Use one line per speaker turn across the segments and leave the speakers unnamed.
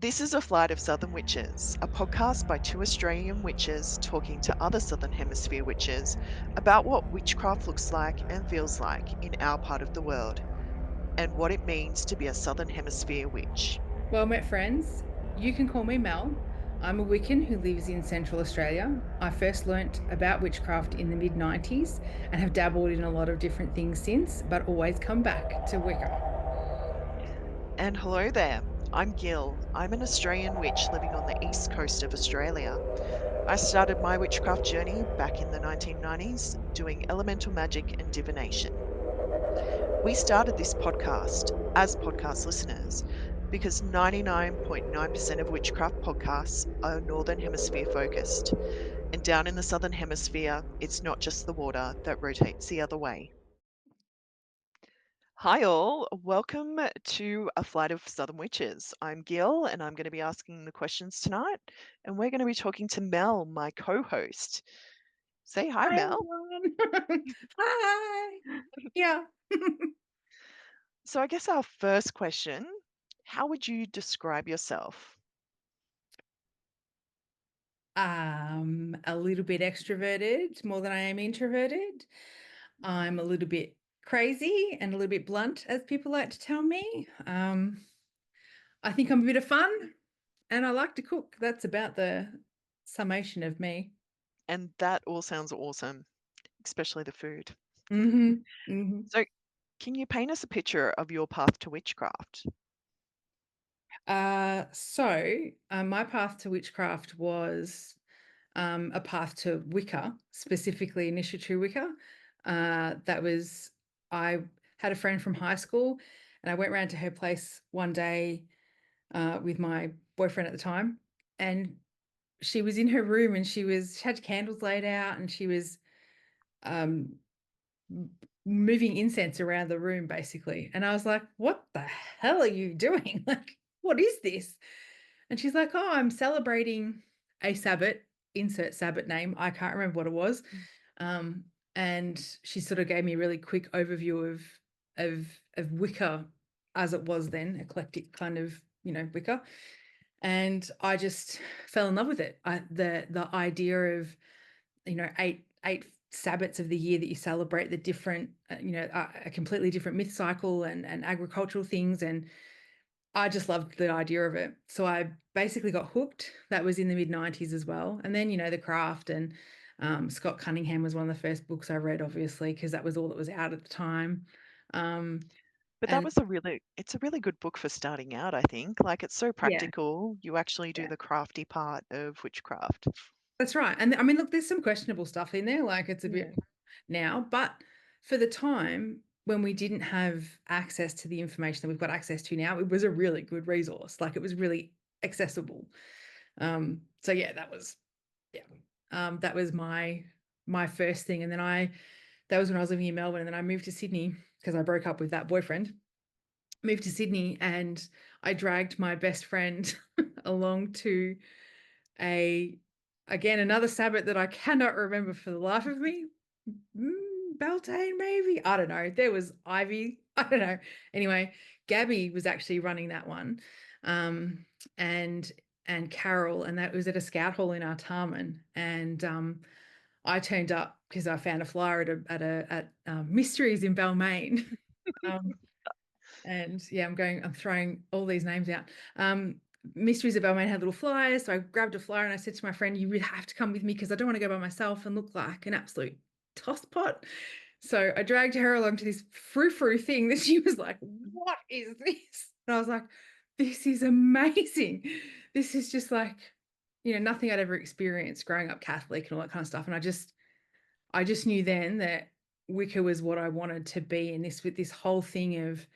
This is A Flight of Southern Witches, a podcast by two Australian witches talking to other Southern Hemisphere witches about what witchcraft looks like and feels like in our part of the world, and what it means to be a Southern Hemisphere witch.
Well met, friends. You can call me Mel. I'm a Wiccan who lives in Central Australia. I first learnt about witchcraft in the mid 90s and have dabbled in a lot of different things since, but always come back to Wicca.
And hello there, I'm Gil. I'm an Australian witch living on the east coast of Australia. I started my witchcraft journey back in the 1990s doing elemental magic and divination. We started this podcast as podcast listeners because 99.9% of witchcraft podcasts are Northern Hemisphere focused. And down in the Southern Hemisphere, it's not just the water that rotates the other way. Hi, all. Welcome to A Flight of Southern Witches. I'm Gil, and I'm going to be asking the questions tonight. And we're going to be talking to Mel, my co host. Say hi,
Hi,
Mel.
everyone. Hi. Yeah.
So, I guess our first question, how would you describe yourself?
A little bit extroverted, more than I am introverted. I'm a little bit crazy and a little bit blunt, as people like to tell me. I think I'm a bit of fun and I like to cook. That's about the summation of me.
And that all sounds awesome, especially the food.
hmm hmm
So, can you paint us a picture of your path to witchcraft?
My path to witchcraft was a path to Wicca, specifically initiatory Wicca. I had a friend from high school, and I went round to her place one day with my boyfriend at the time, and she was in her room, and she had candles laid out, and she was um, moving incense around the room, basically. And I was like, "What the hell are you doing? Like, what is this?" And she's like, "Oh, I'm celebrating a Sabbath, insert Sabbath name. I can't remember what it was."
Mm.
Um, and she sort of gave me a really quick overview of Wicca as it was then, eclectic kind of, Wicca. And I just fell in love with it. The idea of, eight Sabbats of the year that you celebrate the different, a completely different myth cycle and agricultural things, and I just loved the idea of it. So I basically got hooked. That was in the mid 90s as well. And then, The Craft and Scott Cunningham was one of the first books I read, obviously, because that was all that was out at the time. Um,
But that
and
was it's a really good book for starting out, I think. Like, it's so
yeah,
practical. You actually do
yeah,
the crafty part of witchcraft.
that's right. And I mean, look, there's some questionable stuff in there. Like it's a
Yeah.
bit now, but for the time when we didn't have access to the information that we've got access to now, it was a really good resource. Like it was really accessible. So yeah, yeah. That was my first thing. And then I that was when I was living in Melbourne. And then I moved to Sydney because I broke up with that boyfriend. Moved to Sydney and I dragged my best friend along to a again another Sabbath that I cannot remember for the life of me. Beltane, maybe. I don't know. There was Ivy. I don't know. Anyway, Gabby was actually running that one. Um, and and Carol, and that was at a scout hall in Artarmon. And I turned up because I found a flyer at Mysteries in Balmain. Um, and yeah, I'm throwing all these names out. Mysteries of Balmain had little flyers. So I grabbed a flyer and I said to my friend, "You really have to come with me because I don't want to go by myself and look like an absolute tosspot." So I dragged her along to this frou-frou thing that she was like, "What is this?" And I was like, "This is amazing. This is just like, nothing I'd ever experienced growing up Catholic and all that kind of stuff." And I just knew then that Wicca was what I wanted to be, and this with this whole thing of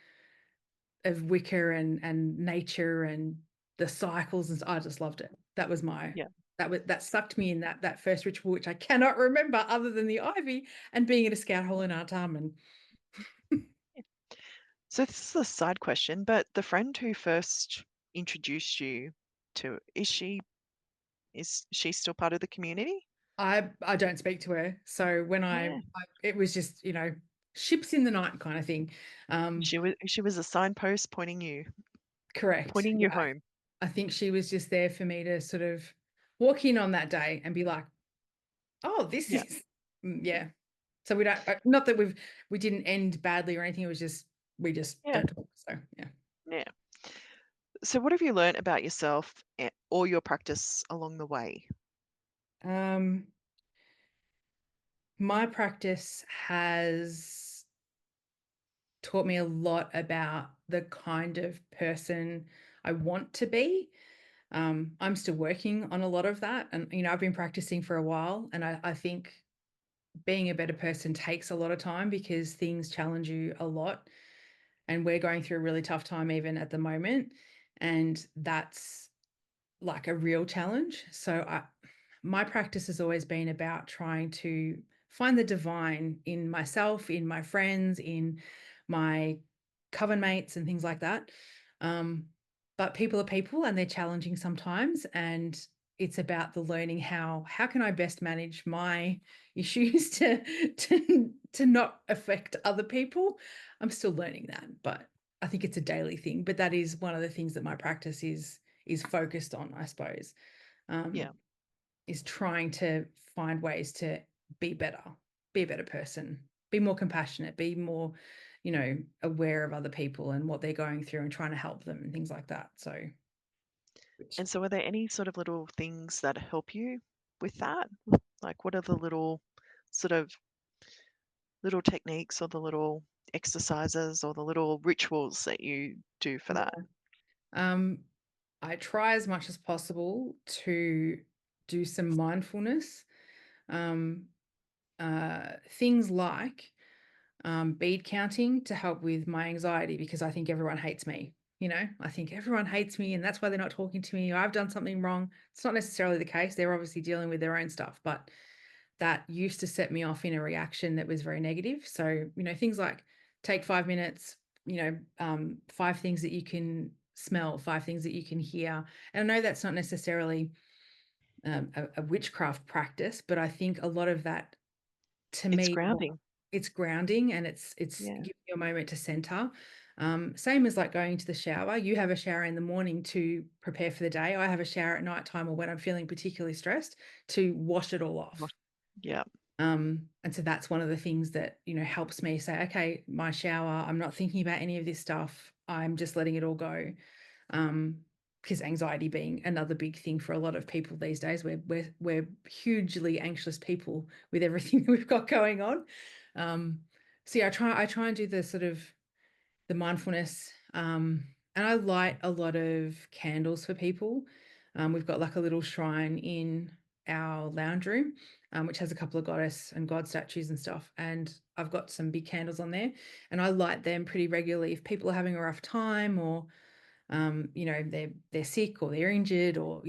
Wicca and nature and the cycles, and I just loved it.
Yeah.
That sucked me in that first ritual, which I cannot remember other than the ivy and being at a scout hall in Artarm. And
Yeah. So this is a side question, but the friend who first introduced you to, is she still part of the community?
I don't speak to her, so when
Yeah.
it was just ships in the night kind of thing.
She was a signpost
Correct.
pointing you
Yeah.
home.
I think she was just there for me to sort of walk in on that day and be like, oh, this
Yeah.
is, yeah. So we don't, not that we didn't end badly or anything. It was just, we just
Yeah.
don't talk. So, yeah.
Yeah. So what have you learnt about yourself or your practice along the way?
Um, my practice has taught me a lot about the kind of person I want to be. I'm still working on a lot of that. And, I've been practicing for a while. And I think being a better person takes a lot of time because things challenge you a lot. And we're going through a really tough time even at the moment. And that's like a real challenge. So my practice has always been about trying to find the divine in myself, in my friends, in my coven mates and things like that. Um, but people are people and they're challenging sometimes. And it's about the learning how can I best manage my issues to not affect other people. I'm still learning that, but I think it's a daily thing. But that is one of the things that my practice is focused on, I suppose,
Yeah.
um, is trying to find ways to be better, be a better person, be more compassionate, be more, aware of other people and what they're going through and trying to help them and things like that. So, which
And so are there any sort of little things that help you with that? Like what are the little sort of little techniques or the little exercises or the little rituals that you do for that?
yeah, um, I try as much as possible to do some mindfulness, um, things like bead counting to help with my anxiety because I think everyone hates me. I think everyone hates me and that's why they're not talking to me. I've done something wrong. It's not necessarily the case. They're obviously dealing with their own stuff, but that used to set me off in a reaction that was very negative. So, things like take 5 minutes, five things that you can smell, five things that you can hear. And I know that's not necessarily a witchcraft practice, but I think a lot of that to
It's
me,
grounding.
it's grounding and it's
Yeah.
giving you a moment to center. Same as like going to the shower. You have a shower in the morning to prepare for the day. I have a shower at night time or when I'm feeling particularly stressed to wash it all off.
Wash- Yeah.
And so that's one of the things that, helps me say, okay, my shower, I'm not thinking about any of this stuff. I'm just letting it all go. Um, because anxiety being another big thing for a lot of people these days. We're hugely anxious people with everything that we've got going on. Um, so yeah, I try and do the sort of the mindfulness. And I light a lot of candles for people. We've got like a little shrine in our lounge room, which has a couple of goddess and god statues and stuff. And I've got some big candles on there, and I light them pretty regularly if people are having a rough time or they're sick or they're injured or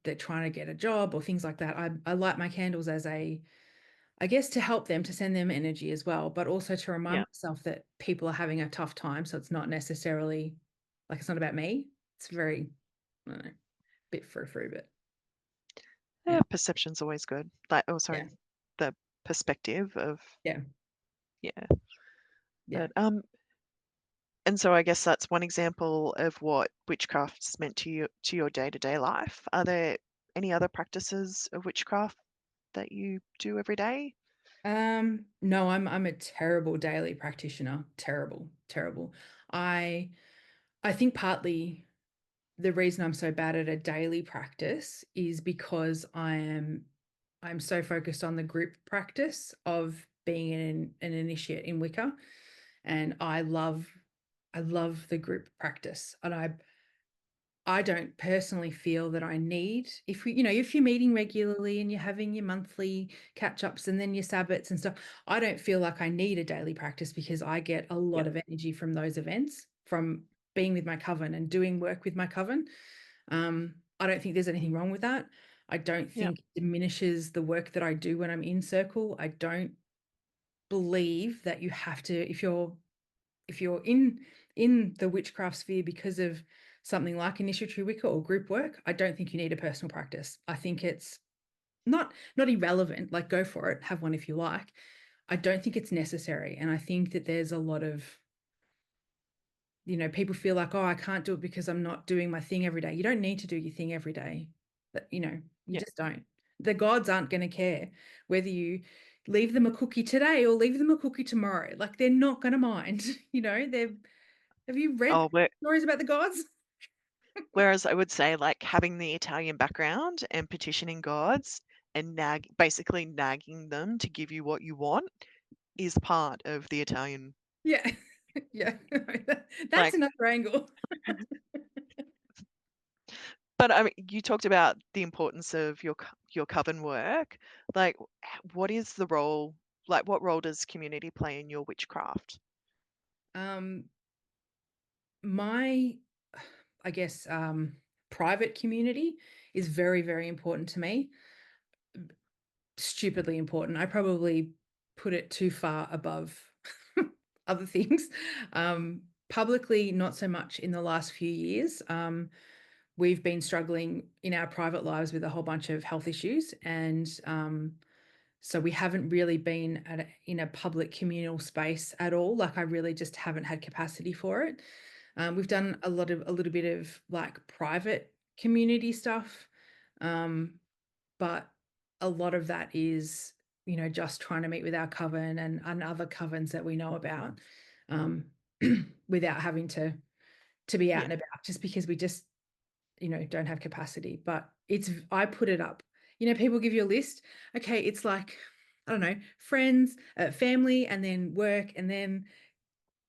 they're trying to get a job or things like that. I light my candles as I guess to help them, to send them energy as well, but also to remind
Yeah.
myself that people are having a tough time. So it's not necessarily like it's not about me. It's very, I don't know, bit frou-frou, but
Yeah.
yeah,
Perception's always good. Like, oh,
yeah,
sorry, the perspective of,
yeah,
yeah.
yeah.
But, and so I guess that's one example of what witchcraft's meant to you, to your day-to-day life. Are there any other practices of witchcraft that you do every day?
No, I'm a terrible daily practitioner. Terrible, terrible. I I think partly the reason I'm so bad at a daily practice is because I'm so focused on the group practice of being an initiate in Wicca, and I love the group practice, and I don't personally feel that I need if you're meeting regularly and you're having your monthly catch ups and then your sabbats and stuff. I don't feel like I need a daily practice because I get a
Yeah.
lot of energy from those events, from being with my coven and doing work with my coven. I don't think there's anything wrong with that. I don't
Yeah.
think it diminishes the work that I do when I'm in circle. I don't believe that you have to if you're in the witchcraft sphere because of something like initiatory Wicca or group work. I don't think you need a personal practice. I think it's not irrelevant. Like go for it, have one if you like. I don't think it's necessary, and I think that there's a lot of people feel like, oh, I can't do it because I'm not doing my thing every day. You don't need to do your thing every day. But, you
Yeah.
just don't. The gods aren't going to care whether you leave them a cookie today or leave them a cookie tomorrow. Like they're not going to mind. Have you read
Oh, where
stories about the gods?
whereas I would say, like, having the Italian background and petitioning gods and basically nagging them to give you what you want is part of the Italian,
Yeah. Yeah. That's
like,
another angle.
but, I mean, you talked about the importance of your coven work. Like, what is the role like, what role does community play in your witchcraft?
Um, my, I guess, private community is very, very important to me. Stupidly important. I probably put it too far above other things. Publicly, not so much in the last few years. We've been struggling in our private lives with a whole bunch of health issues, and so we haven't really been in a public communal space at all. Like I really just haven't had capacity for it. We've done a little bit of like private community stuff, um, but a lot of that is, just trying to meet with our coven and other covens that we know about, um, without having to be out
Yeah,
and about, just because we just, don't have capacity. But I put it up. People give you a list. Okay, it's like, I don't know, friends, family, and then work, and then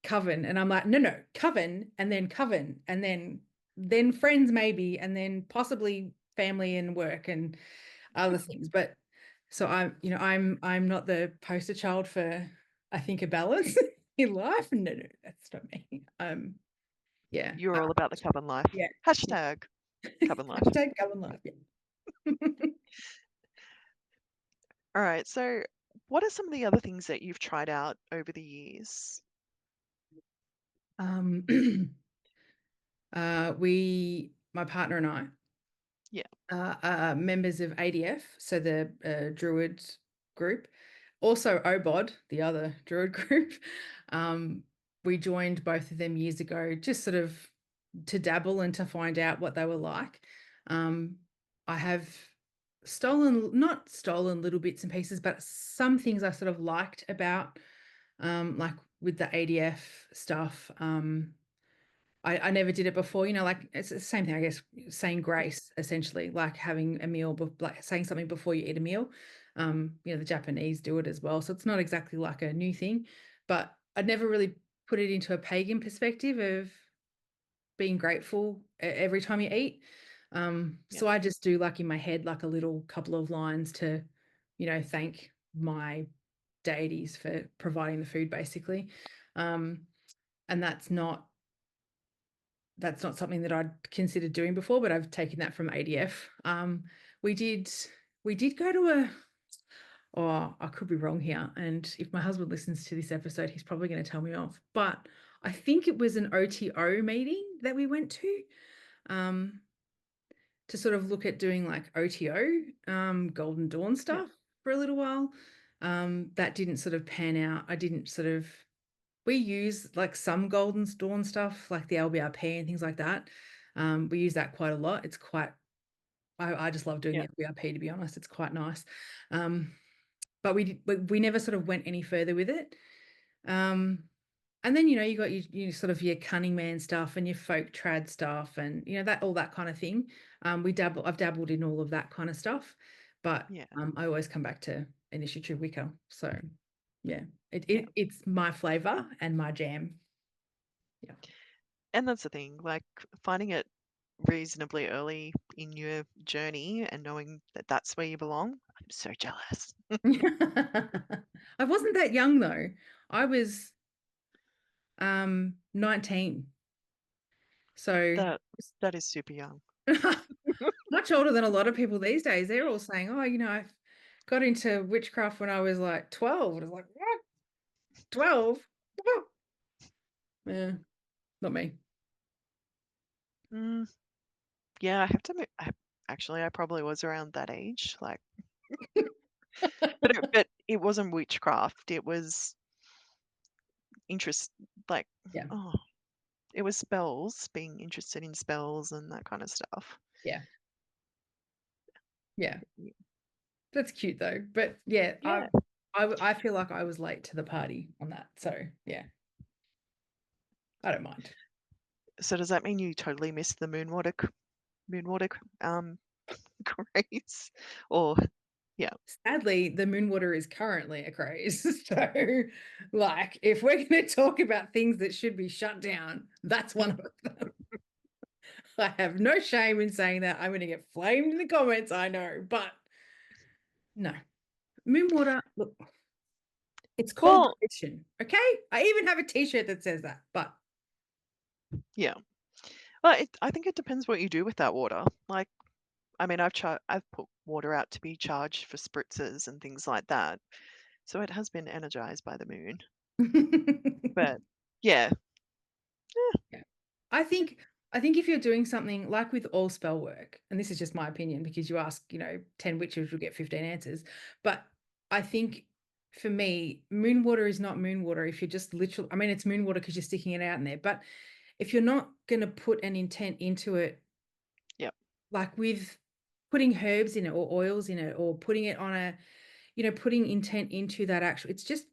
coven. And I'm like, no, no, coven, and then friends maybe, and then possibly family and work and other things. But so I'm not the poster child for, I think, a balance in life. No, no, that's not me. Yeah,
you're all about the coven life.
yeah.
Hashtag coven life.
Hashtag coven life. Yeah.
All right. So, what are some of the other things that you've tried out over the years?
um, my partner and I,
Yeah.
members of ADF, so the Druid group, also OBOD, the other Druid group. Um, we joined both of them years ago, just sort of to dabble and to find out what they were like. Um, I have not stolen little bits and pieces, but some things I sort of liked about, like with the ADF stuff. I never did it before, like it's the same thing, I guess, saying
Yeah.
grace, essentially, like having a meal, like saying something before you eat a meal. The Japanese do it as well. So it's not exactly like a new thing, but I'd never really put it into a pagan perspective of being grateful every time you eat.
Yeah.
So I just do like in my head, like a little couple of lines to, thank my deities for providing the food, basically. Um, and that's not something that I'd considered doing before, but I've taken that from ADF. We did we did go to I could be wrong here, and if my husband listens to this episode, he's probably going to tell me off. But I think it was an OTO meeting that we went um, to sort of look at doing like OTO, Golden Dawn
Yeah.
stuff for a little while. That didn't sort of pan out. I didn't sort of We use like some Golden Dawn stuff, like the LBRP and things like that. We use that quite a lot. It's quite, I just love doing
Yeah.
the LBRP, to be honest. It's quite nice. Um, but we never sort of went any further with it. Um, and then you got you sort of your cunning man stuff and your folk trad stuff and that all that kind of thing. I've dabbled in all of that kind of stuff, but
Yeah.
I always come back to Initiative Wicca. So yeah,
Yeah.
it's my flavor and my jam. Yeah.
And that's the thing, like, finding it reasonably early in your journey and knowing that that's where you belong. I'm so jealous.
I wasn't that young though. I was 19. So
That that is super young.
much older than a lot of people these days. They're all saying, "Oh, I got into witchcraft when I was like 12." And I was like, "What? 12?" Yeah, not me.
Mm, yeah, I have to admit, actually, I probably was around that age, like, but it wasn't witchcraft. It was interest, like,
Yeah.
oh, it was spells, being interested in spells and that kind of stuff.
Yeah. Yeah.
Y-
That's cute though. But yeah,
Yeah.
I feel like I was late to the party on that. So yeah, I don't mind.
So does that mean you totally missed the moonwater craze? Or yeah,
Sadly, the moon water is currently a craze. So, like, if we're going to talk about things that should be shut down, that's one of them. I have no shame in saying that. I'm going to get flamed in the comments, I know, but no. Moon water, look, it's called
well,
tradition. Okay. I even have a t shirt that says that, but
yeah. Well, I think it depends what you do with that water. Like, I mean, I've put water out to be charged for spritzers and things like that. So it has been energized by the moon. But yeah,
yeah. I think I think if you're doing something like with all spell work, and this is just my opinion because you ask, 10 witches, you'll get 15 answers. But I think for me, moon water is not moon water if you're just literally, I mean, it's moon water because you're sticking it out in there. But if you're not going to put an intent into it,
yeah,
like with putting herbs in it or oils in it or putting it on putting intent into that actual, it's just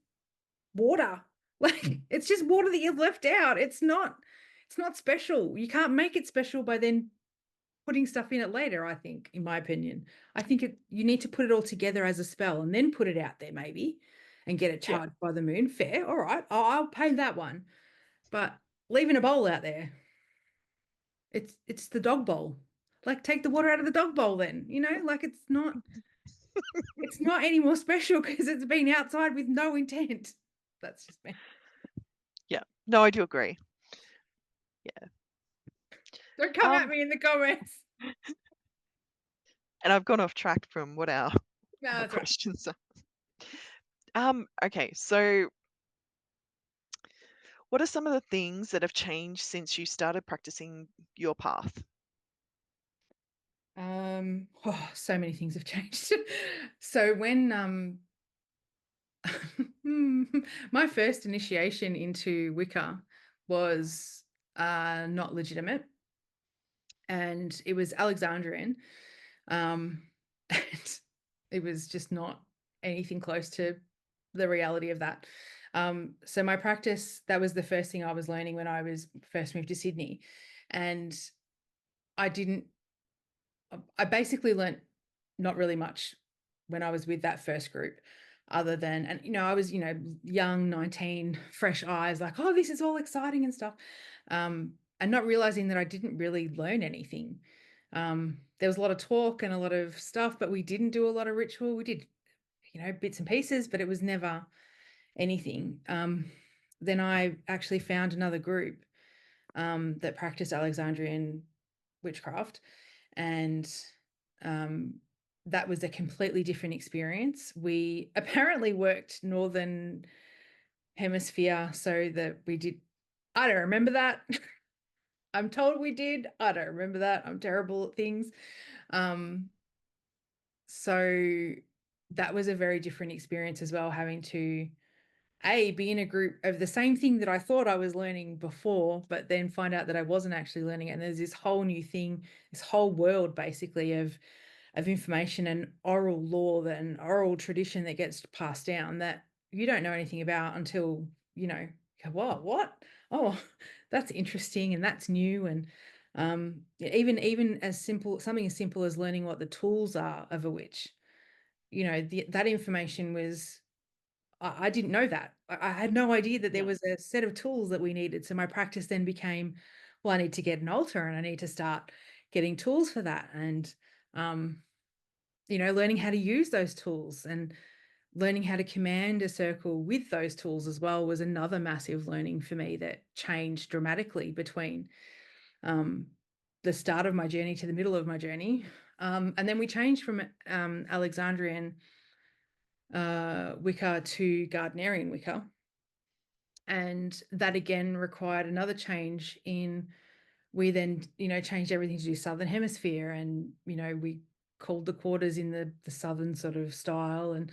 water. Like it's just water that you've left out. It's not special. You can't make it special by then putting stuff in it later, I think, in my opinion. I think you need to put it all together as a spell and then put it out there maybe and get it
yeah,
charged by the moon. Fair. All right. I'll pay that one. But leaving a bowl out there, it's the dog bowl. Like take the water out of the dog bowl then, like it's not any more special because it's been outside with no intent. That's just me.
yeah. No, I do agree. Yeah.
Don't come at
Um,
me in the comments.
and I've gone off track from what our
No,
our
that's right.
questions are. Okay, so what are some of the things that have changed since you started practicing your path?
So many things have changed. So when my first initiation into Wicca was not legitimate, and it was Alexandrian. And it was just not anything close to the reality of that. So my practice, that was the first thing I was learning when I was first moved to Sydney. And I didn't I basically learnt not really much when I was with that first group, other than, and I was, young, 19, fresh eyes, like, oh, this is all exciting and stuff. And not realizing that I didn't really learn anything. There was a lot of talk and a lot of stuff, but we didn't do a lot of ritual. We did, bits and pieces, but it was never anything. Then I actually found another group that practiced Alexandrian witchcraft, and um, that was a completely different experience. We apparently worked northern hemisphere, so that we did. I don't remember that. I'm told we did. I don't remember that. I'm terrible at things. Um, so that was a very different experience as well, having to be in a group of the same thing that I thought I was learning before, but then find out that I wasn't actually learning it. And there's this whole new thing, this whole world basically of information and oral law and oral tradition that gets passed down that you don't know anything about until, what? Oh, that's interesting and that's new. And even as simple, something as simple as learning what the tools are of a witch, that information was, I didn't know that. I had no idea that there
Yeah,
was a set of tools that we needed. So my practice then became, well, I need to get an altar and I need to start getting tools for that. And, learning how to use those tools and learning how to command a circle with those tools as well was another massive learning for me that changed dramatically between um, the start of my journey to the middle of my journey. And then we changed from Alexandrian Wicca to Gardnerian Wicca. And that again required another change in, we then, changed everything to do Southern Hemisphere. And, we called the quarters in the Southern sort of style. And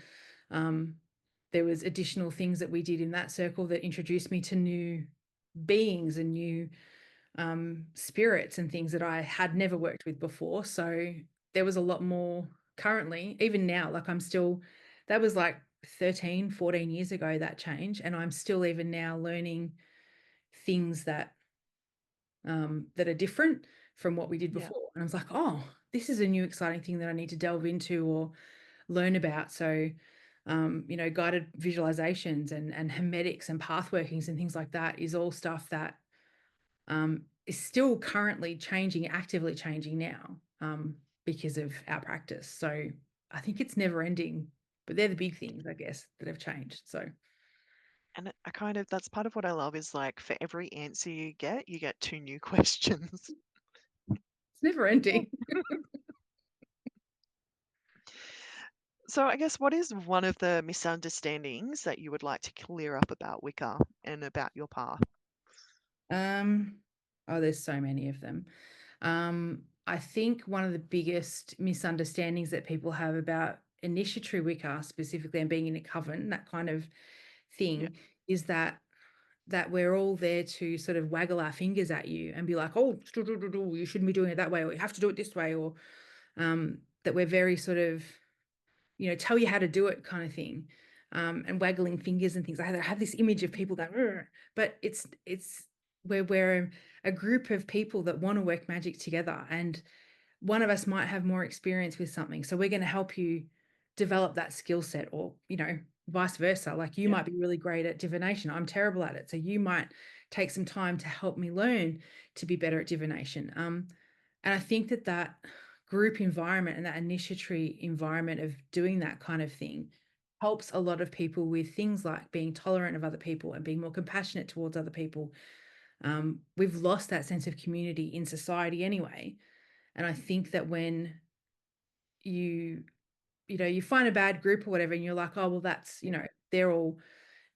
there was additional things that we did in that circle that introduced me to new beings and new spirits and things that I had never worked with before. So there was a lot more currently, even now, like I'm still, that was like 13, 14 years ago, that change. And I'm still even now learning things that are different from what we did
Yeah.
before. And I was like, oh, this is a new exciting thing that I need to delve into or learn about. So, guided visualizations and hermetics and path workings and things like that is all stuff that is still currently changing, actively changing now, because of our practice. So I think it's never ending, but they're the big things, I guess, that have changed. So
And I kind of that's part of what I love is like for every answer you get two new questions.
it's never ending.
So I guess what is one of the misunderstandings that you would like to clear up about Wicca and about your path?
Um, oh, there's so many of them. I think one of the biggest misunderstandings that people have about initiatory Wicca specifically and being in a coven, that kind of
Yeah.
thing, is that we're all there to sort of waggle our fingers at you and be like, oh, you shouldn't be doing it that way, or you have to do it this way, or that we're very sort of, tell you how to do it kind of thing, and waggling fingers and things. I have this image of people going, "Rrr," but it's where we're a group of people that want to work magic together, and one of us might have more experience with something, so we're going to help you develop that skill set, or vice versa. Like you
Yeah.
might be really great at divination, I'm terrible at it, so you might take some time to help me learn to be better at divination. And I think that group environment and that initiatory environment of doing that kind of thing helps a lot of people with things like being tolerant of other people and being more compassionate towards other people. We've lost that sense of community in society anyway. And I think that when you, you find a bad group or whatever, and you're like, oh, well, that's,
Yeah.
they're all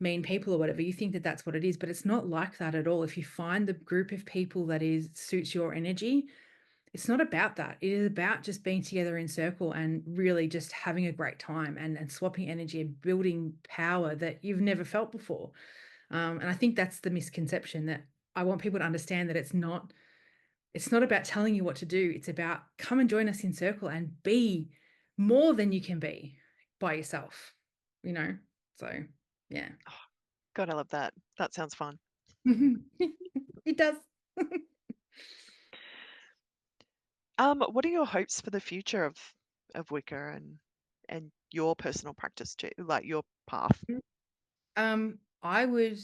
mean people or whatever, you think that that's what it is, but it's not like that at all. If you find the group of people that is suits your energy, it's not about that. It is about just being together in circle and really just having a great time and swapping energy and building power that you've never felt before. And I think that's the misconception, that I want people to understand that it's not about telling you what to do. It's about come and join us in circle and be more than you can be by yourself, you know? So yeah.
Oh, God, I love that. That sounds fun.
It does.
What are your hopes for the future of Wicca and your personal practice too, like your path?
I would,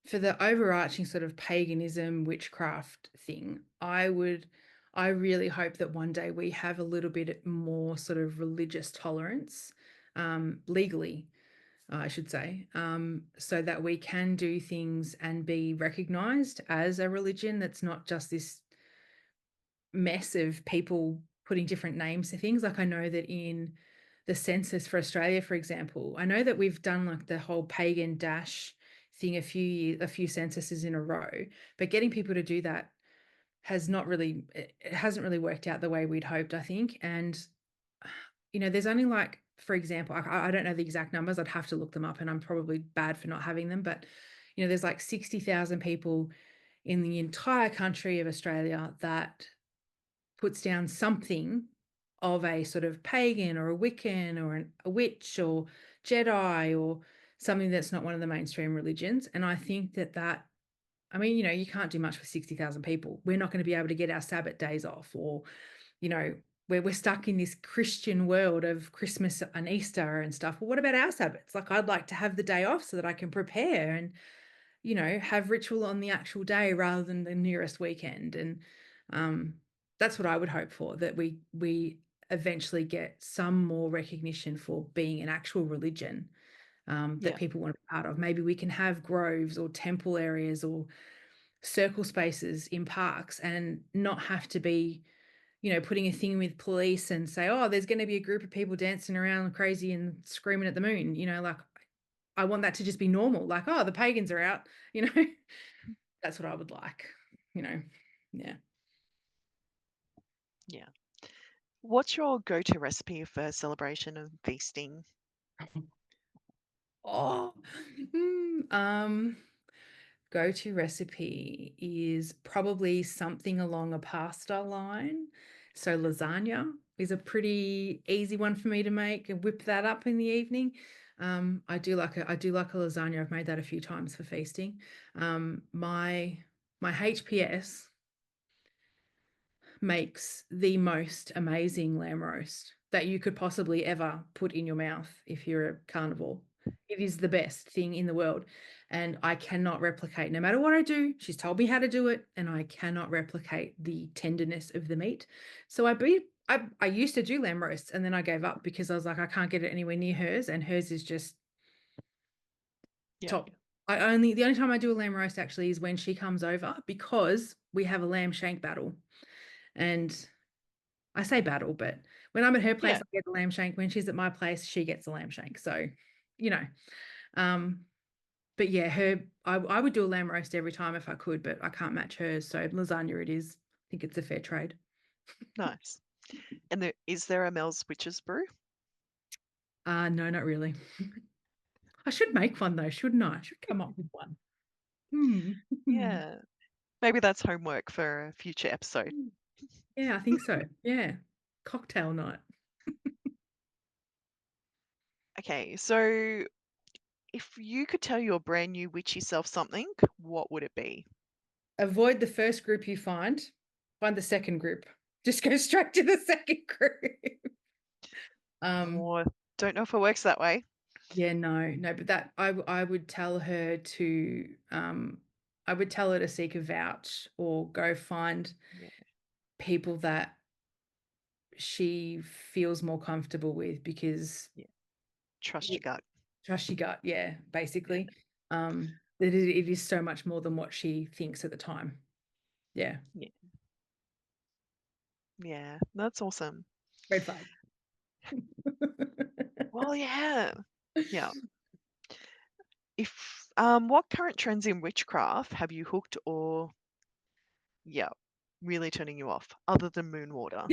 for the overarching sort of paganism, witchcraft thing, I really hope that one day we have a little bit more sort of religious tolerance, legally, I should say, so that we can do things and be recognized as a religion that's not just this mess of people putting different names to things. Like I know that in the census for Australia, for example, I know that we've done like the whole pagan dash thing a few censuses in a row, but getting people to do that has not really, it hasn't really worked out the way we'd hoped, I think. And there's only like, for example, I don't know the exact numbers. I'd have to look them up, and I'm probably bad for not having them. But there's like 60,000 people in the entire country of Australia that puts down something of a sort of pagan or a Wiccan or a witch or Jedi or something that's not one of the mainstream religions. And I think that, I mean, you can't do much with 60,000 people. We're not going to be able to get our Sabbath days off, or, you know, where we're stuck in this Christian world of Christmas and Easter and stuff. Well, what about our Sabbaths? Like, I'd like to have the day off so that I can prepare and, have ritual on the actual day rather than the nearest weekend. And um, that's what I would hope for, that we eventually get some more recognition for being an actual religion, that
Yeah.
people want to be part of. Maybe we can have groves or temple areas or circle spaces in parks and not have to be, putting a thing with police and say, oh, there's going to be a group of people dancing around crazy and screaming at the moon. Like I want that to just be normal. Like, oh, the pagans are out, you know. That's what I would like, you know. Yeah.
Yeah. What's your go-to recipe for celebration and feasting?
Oh, mm, um, go-to recipe is probably something along a pasta line. So lasagna is a pretty easy one for me to make and whip that up in the evening. I do like a lasagna. I've made that a few times for feasting. My HPS makes the most amazing lamb roast that you could possibly ever put in your mouth if you're a carnivore. It is the best thing in the world. And I cannot replicate, no matter what I do, she's told me how to do it, and I cannot replicate the tenderness of the meat. So I used to do lamb roasts and then I gave up because I was like, I can't get it anywhere near hers, and hers is just
Yeah.
top. The only time I do a lamb roast actually is when she comes over because we have a lamb shank battle. And I say battle, but when I'm at her place,
Yeah.
I get the lamb shank. When she's at my place, she gets the lamb shank. So, you know, um, but yeah, I would do a lamb roast every time if I could, but I can't match hers. So lasagna it is. I think it's a fair trade.
Nice. And is there a Mel's Witch's Brew?
No, not really. I should make one though, shouldn't I? I should come up with one. Hmm.
Yeah. Maybe that's homework for a future episode.
Yeah, I think so. Yeah. Cocktail night.
Okay, so if you could tell your brand new witchy self something, what would it be?
Avoid the first group you find the second group. Just go straight to the second group. Um,
Or don't know if it works that way.
Yeah, no, but I would tell her to I would tell her to seek a vouch or go find
Yeah.
people that she feels more comfortable with because
Yeah. Trust your
it,
gut.
trust your gut, yeah,
Yeah.
basically. It is so much more than what she thinks at the time. Yeah.
Yeah. Yeah. That's awesome.
Red flag.
Well, yeah. Yeah. If what current trends in witchcraft have you hooked or yeah, really turning you off other than moon water?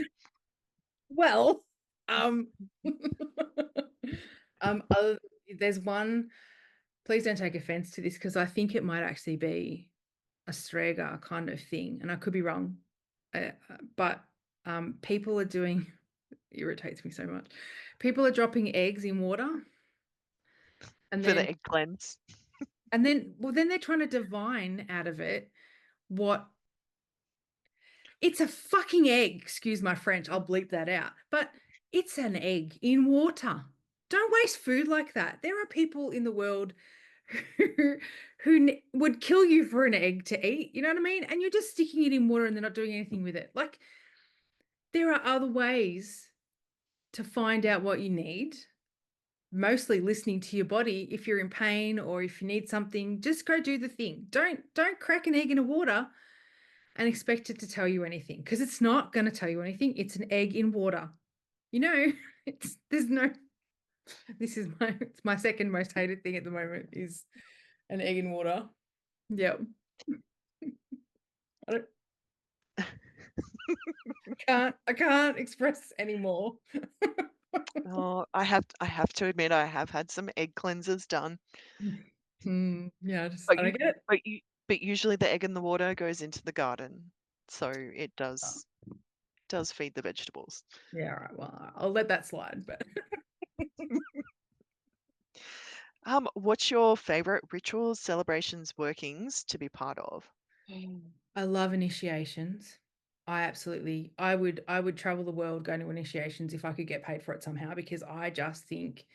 Well, um other, there's one, please don't take offense to this because I think it might actually be a Strega kind of thing, and I could be wrong. But people are doing irritates me so much. People are dropping eggs in water, and
For
then
the egg cleanse.
then they're trying to divine out of it what it's a fucking egg. Excuse my French, I'll bleep that out. But it's an egg in water. Don't waste food like that. There are people in the world who would kill you for an egg to eat. You know what I mean? And you're just sticking it in water and they're not doing anything with it. Like there are other ways to find out what you need. Mostly listening to your body. If you're in pain or if you need something, just go do the thing. Don't crack an egg in the water and expect it to tell you anything because it's not going to tell you anything. It's an egg in water. You know, it's there's no. This is my second most hated thing at the moment is an egg in water. Yep. I don't, I can't express anymore.
Oh, I have to admit I have had some egg cleansers done.
Yeah,
But
I don't
you
get it.
but usually the egg in the water goes into the garden. So it
Oh,
does feed the vegetables.
yeah, all right. Well, I'll let that slide. But
What's your favorite rituals, celebrations, workings to be part of?
I love initiations. I would travel the world going to initiations if I could get paid for it somehow because I just think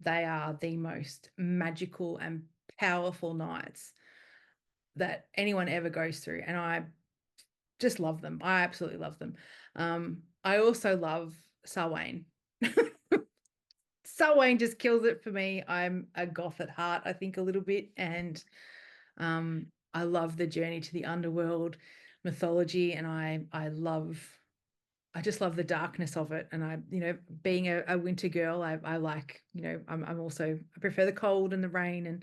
they are the most magical and powerful nights that anyone ever goes through. And I just love them. I absolutely love them. I also love Samhain. Samhain just kills it for me. I'm a goth at heart, I think a little bit, and I love the journey to the underworld mythology, and I just love the darkness of it. And being a winter girl, I like, I'm also I prefer the cold and the rain,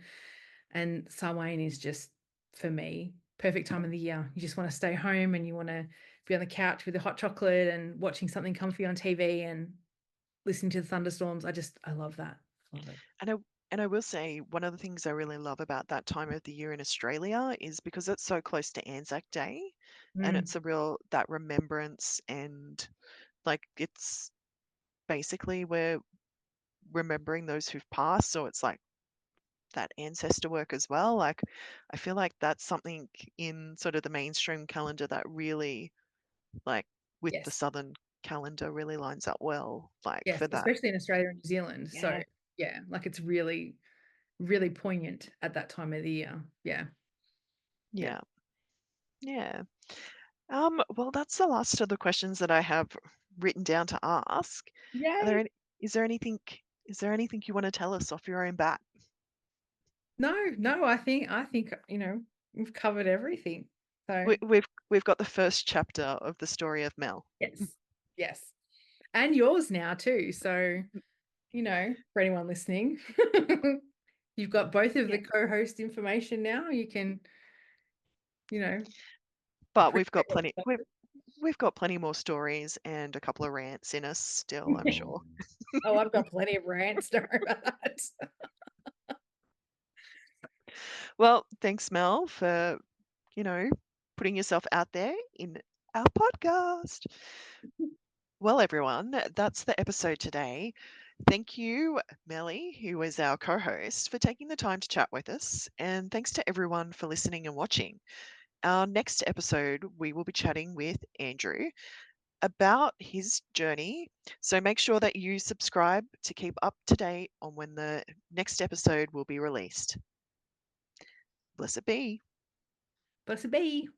and Samhain is just for me perfect time of the year. You just want to stay home and you want to be on the couch with a hot chocolate and watching something comfy on TV and listening to the thunderstorms. I love that. Love it.
I know And I will say one of the things I really love about that time of the year in Australia is because it's so close to Anzac Day, and
Mm,
it's a real that remembrance, and like it's basically we're remembering those who've passed, so it's like that ancestor work as well. Like I feel like that's something in sort of the mainstream calendar that really like with the
yes.
southern calendar really lines up well, like
Yes,
for that.
especially in Australia and New Zealand. So,
Yeah.
yeah, like it's really, really poignant at that time of the year. Yeah. Yeah.
Yeah. Yeah. Well, that's the last of the questions that I have written down to ask. Are there
Yay.
any, is there anything is there anything you want to tell us off your own bat?
No, no, I think, we've covered everything. So,
We've got the first chapter of the story of Mel.
yes. Yes. And yours now too. So, for anyone listening, you've got both of
Yeah.
the co-host information now. You can, you know,
But
appreciate what's
we've got plenty more stories and a couple of rants in us still, I'm
coming.
sure.
Oh, I've got plenty of rants. Don't worry about that.
Well, thanks, Mel, for, you know, putting yourself out there in our podcast. Well, everyone, that's the episode today. Thank you, Melly, who is our co host, for taking the time to chat with us. And thanks to everyone for listening and watching. Our next episode, we will be chatting with Andrew about his journey. So make sure that you subscribe to keep up to date on when the next episode will be released. Blessed be.
Bless a bee.